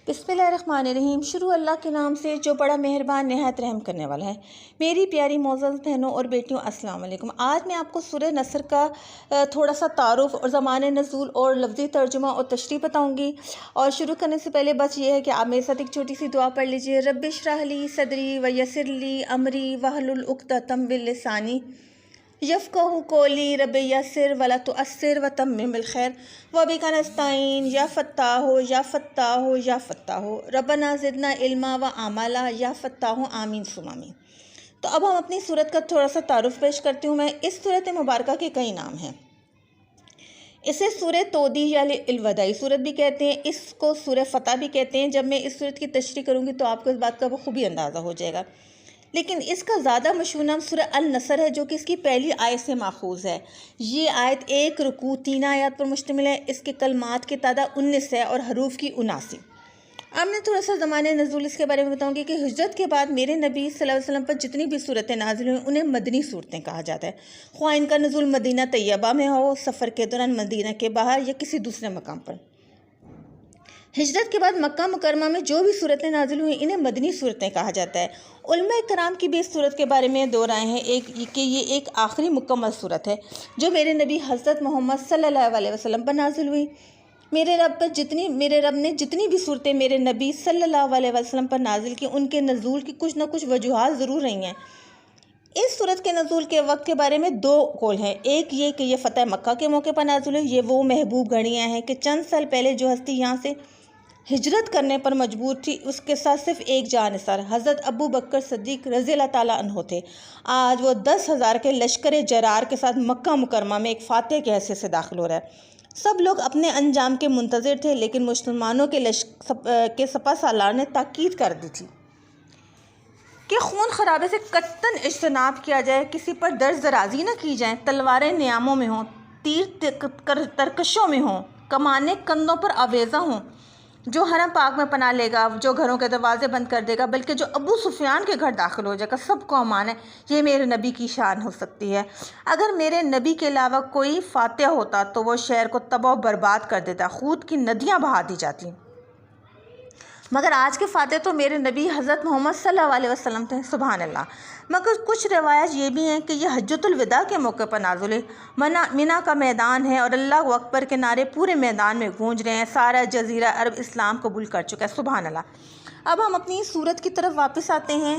बिस्मिल्लाहिर्रहमानिर्रहीम। शुरू अल्लाह के नाम से जो बड़ा मेहरबान नहायत रहम करने वाला है। मेरी प्यारी मोअज़्ज़ज़ बहनों और बेटियों, अस्सलाम वालेकुम। आज मैं आपको सूरह नसर का थोड़ा सा तारुफ़ और ज़माने नज़ूल और लफ्ज़ी तर्जुमा और तशरीह बताऊँगी। और शुरू करने से पहले बस ये है कि आप मेरे साथ एक छोटी सी दुआ पढ़ लीजिए। रब्बि इश्रह ली सदरी व यस्सिर ली अमरी वहलुल उक़दतम मिन लिसानी यफ़क़हू क़ौली रब्बि यस्सिर वला तुअस्सिर व तम्मिमिल खैर व बिका नस्ताईन या फ़त्ताहु या फ़त्ताहु या फ़त्ताहु रब्बना ज़िदना इल्मा व अमला या फ़त्ताहु आमीन सुम्मा आमीन। तो अब हम अपनी सूरत का थोड़ा सा तारुफ़ पेश करती हूँ। मैं इस सूरत मुबारका के कई नाम हैं। इसे सूरह तौदी या इल्वदाई सूरत भी कहते हैं, इसको सूरह फ़तह भी कहते हैं। जब मैं इस सूरत की तशरीह करूँगी तो आपको इस बात का बखूबी अंदाज़ा हो जाएगा। लेकिन इसका ज़्यादा मशहूर नाम सूरह अल-नसर है, जो कि इसकी पहली आयत से माखूज़ है। ये आयत एक रुकू 3 आयत पर मुश्तमिल है। इसके कलमात की तादाद 19 है और हरूफ की 79। अब मैं थोड़ा सा ज़माने नज़ूल इसके बारे में बताऊंगी कि हिजरत के बाद मेरे नबी सल्लल्लाहु अलैहि वसल्लम पर जितनी भी सूरतें नाज़िल हुई उन्हें मदनी सूरतें कहा जाता है। ख्वाह इनका नज़ूल मदीना तैयबा में हो, सफ़र के दौरान मदीना के बाहर या किसी दूसरे मकाम पर। हिजरत के बाद मक्का मुकरमा में जो भी सूरतें नाजिल हुई इन्हें मदनी सूरतें कहा जाता है। उलमा कराम की भी इस सूरत के बारे में दो राय हैं। एक कि ये एक आखिरी मुकम्मल सूरत है जो मेरे नबी हज़रत मोहम्मद सल्लल्लाहु अलैहि वसल्लम पर नाजिल हुई। मेरे रब ने जितनी भी सूरतें मेरे नबी सल्लल्लाहु अलैहि वसल्लम पर नाजिल की, उनके नज़ूल की कुछ न कुछ वजूहात ज़रूर रही हैं। इस सूरत के नज़ूल के वक्त के बारे में दो कौल हैं। एक ये कि यह फ़तह मक्का के मौके पर नाजिल हुई। ये वो महबूब घड़ियाँ हैं कि चंद साल पहले जो हस्ती यहाँ से हिजरत करने पर मजबूर थी, उसके साथ सिर्फ एक जानिसार हज़रत अबू बकर सिद्दीक़ रज़ी अल्लाह ताला अन्हो थे। आज वो 10,000 के लश्कर जरार के साथ मक्का मुकरमा में एक फ़ातिह की हैसियत से दाखिल हो रहा है। सब लोग अपने अंजाम के मुंतज़िर थे, लेकिन मुसलमानों के सपा सालार ने ताकीद कर दी थी कि खून खराबे से कत्तन इज्तनाब किया जाए, किसी पर दर्ज दराजी न की जाए, तलवारें नियामों में हों, तीर तरकशों में हों, कमाने कंधों पर आवेज़ा हों। जो हरम पाक में पना लेगा, जो घरों के दरवाजे बंद कर देगा, बल्कि जो अबू सुफियान के घर दाखिल हो जाएगा, सबको अमान है। ये मेरे नबी की शान हो सकती है। अगर मेरे नबी के अलावा कोई फातिह होता तो वो शहर को तबाह बर्बाद कर देता, खून की नदियाँ बहा दी जाती। मगर आज के फातिह तो मेरे नबी हज़रत मोहम्मद सल्लल्लाहु अलैहि वसल्लम थे। सुभान अल्लाह। मगर कुछ रवायत ये भी हैं कि यह हज्जतुल विदा के मौके पर नाज़िल है। मिना का मैदान है और अल्लाह अकबर के नारे पूरे मैदान में गूंज रहे हैं। सारा जज़ीरा अरब इस्लाम कबूल कर चुका है। सुभान अल्लाह। अब हम अपनी सूरत की तरफ वापस आते हैं।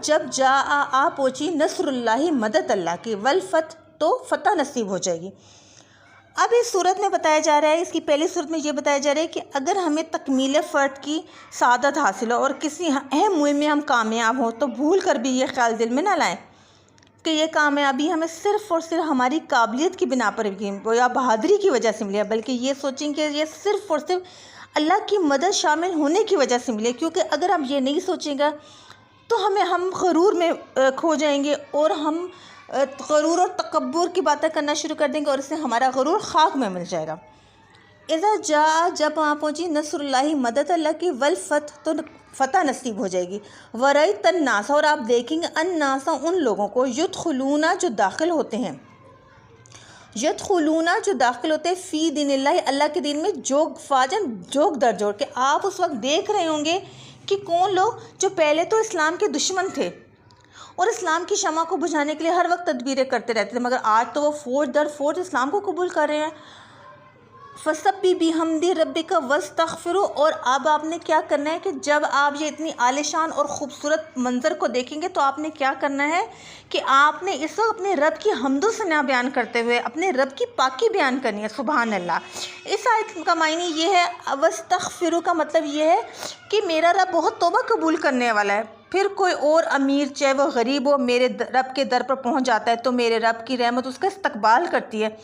जब जा आ पहुँची नसरुल्लाहि, मदद अल्लाह की, वल फत, तो फ़तह नसीब हो जाएगी। अब इस सूरत में बताया जा रहा है, इसकी पहली सूरत में ये बताया जा रहा है कि अगर हमें तकमील फ़र्द की सादत हासिल हो और किसी अहम मुहिम में हम कामयाब हों, तो भूल कर भी ये ख्याल दिल में ना लाएं कि ये कामयाबी हमें सिर्फ़ और सिर्फ हमारी काबिलियत की बिना पर या बहादुरी की वजह से मिली है, बल्कि ये सोचें कि ये सिर्फ़ और सिर्फ अल्लाह की मदद शामिल होने की वजह से मिले। क्योंकि अगर हम ये नहीं सोचेंगे तो हम गरूर में खो जाएंगे और हम गरूर और तकब्बुर की बातें करना शुरू कर देंगे और इससे हमारा गरूर खाक में मिल जाएगा। जब वहाँ पहुँची नसरुल्लाहि, मदद अल्लाह की, वल फत, तो फ़तह नसीब हो जाएगी। वरई तन्नासा, और आप देखेंगे अन्नासा, उन लोगों को, यदखुलूना, जो दाखिल होते हैं, फ़ी दीनिल्लाहि, अल्लाह के दीन में, जोग दर जोड़ के। आप उस वक्त देख रहे होंगे कि कौन लोग जो पहले तो इस्लाम के दुश्मन थे और इस्लाम की शमा को बुझाने के लिए हर वक्त तदबीरें करते रहते थे, मगर आज तो वो फोर्थ दर फोर्थ इस्लाम को कबूल कर रहे हैं। फसब्बी बिहम्दि रब्बिका वस्तगफिरु, और अब आपने क्या करना है कि जब आप ये इतनी आलिशान और ख़ूबसूरत मंज़र को देखेंगे तो आपने क्या करना है कि आपने इस वक्त अपने रब की हम्दो सना बयान करते हुए अपने रब की पाकी बयान करनी है। सुभान अल्लाह। इस आयत का मायने ये है, वस्तगफिरु का मतलब ये है कि मेरा रब बहुत तौबा कबूल करने वाला है। फिर कोई और अमीर, चाहे वो गरीब हो, मेरे रब के दर पर पहुंच जाता है तो मेरे रब की रहमत उसका इस्तकबाल करती है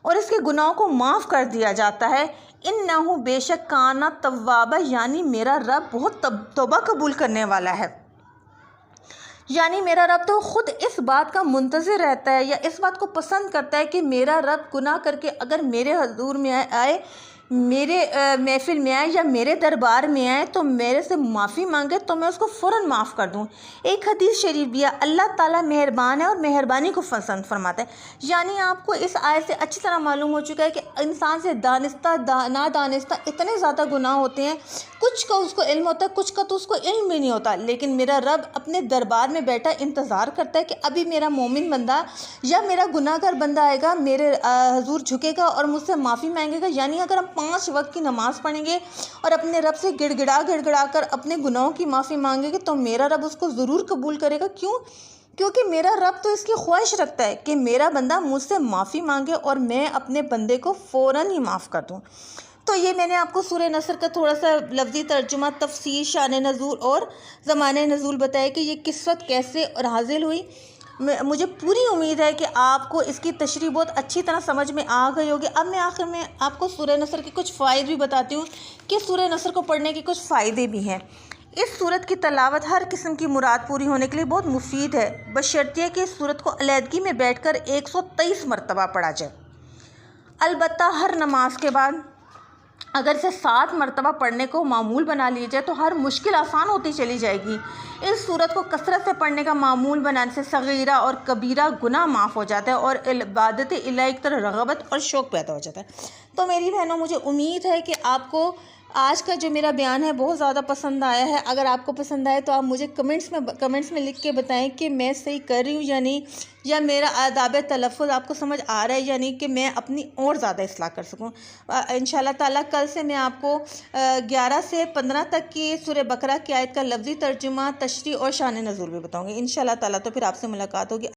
और इसके गुनाहों को माफ़ कर दिया जाता है। इन्नहु, बेशक, काना तव्वाबा, यानी मेरा रब बहुत तौबा कबूल करने वाला है। यानी मेरा रब तो ख़ुद इस बात का मुंतज़िर रहता है या इस बात को पसंद करता है कि मेरा रब गुनाह करके अगर मेरे हज़ूर में आए, मेरे महफ़िल में आए या मेरे दरबार में आए तो मेरे से माफ़ी मांगे तो मैं उसको फ़ौरन माफ़ कर दूँ। एक हदीस शरीफ भी है, अल्लाह ताला मेहरबान है और मेहरबानी को पसंद फरमाता है। यानी आपको इस आयत से अच्छी तरह मालूम हो चुका है कि इंसान से नादानिस्ता इतने ज़्यादा गुनाह होते हैं। कुछ का उसको इल्म होता है, कुछ का तो उसको इल्म भी नहीं होता, लेकिन मेरा रब अपने दरबार में बैठा इंतज़ार करता है कि अभी मेरा मोमिन बंदा या मेरा गुनाहगार बंदा आएगा, मेरे हुज़ूर झुकेगा और मुझसे माफ़ी मांगेगा। यानी अगर हम 5 वक्त की नमाज़ पढ़ेंगे और अपने रब से गिड़गिड़ा कर अपने गुनाहों की माफ़ी मांगेंगे तो मेरा रब उसको ज़रूर कबूल करेगा। क्यों? क्योंकि मेरा रब तो इसकी ख्वाहिश रखता है कि मेरा बंदा मुझसे माफ़ी मांगे और मैं अपने बंदे को फ़ौरन ही माफ़ कर दूँ। तो ये मैंने आपको सूरह नसर का थोड़ा सा लफ्ज़ी तर्जुमा, तफसीर, शान नज़ूल और ज़माने नज़ूल बताया कि ये किस वक्त कैसे नाज़िल हुई। मुझे पूरी उम्मीद है कि आपको इसकी तशरीह बहुत अच्छी तरह समझ में आ गई होगी। अब मैं आखिर में आपको सूरह नसर के कुछ फ़ायदे भी बताती हूँ कि सूरह नसर को पढ़ने के कुछ फ़ायदे भी हैं। इस सूरत की तलावत हर किस्म की मुराद पूरी होने के लिए बहुत मुफीद है, बशर्ते कि इस सूरत को अलहदगी में बैठकर 123 मरतबा पढ़ा जाए। अलबत्ता हर नमाज के बाद अगर इसे 7 मरतबा पढ़ने को मामूल बना लिया जाए तो हर मुश्किल आसान होती चली जाएगी। इस सूरत को कसरत से पढ़ने का मामूल बनाने से सगीरा और कबीरा गुनाह माफ़ हो जाता है और इबादत इलाही की तरह रग़बत और शौक़ पैदा हो जाता है। तो मेरी बहनों, मुझे उम्मीद है कि आपको आज का जो मेरा बयान है बहुत ज़्यादा पसंद आया है। अगर आपको पसंद आए तो आप मुझे कमेंट्स में लिख के बताएं कि मैं सही कर रही हूँ या नहीं, या मेरा आदाब तलफ़्फ़ुज़ आपको समझ आ रहा है या नहीं, कि मैं अपनी और ज़्यादा इस्लाह कर सकूँ। इंशाल्लाह ताला कल से मैं आपको 11 से 15 तक की सूरह बकरा की आयत का लफ्ज़ी तर्जुमा, तशरीह और शान नज़ूल भी बताऊँगी इंशाल्लाह ताला। तो फिर आपसे मुलाकात होगी।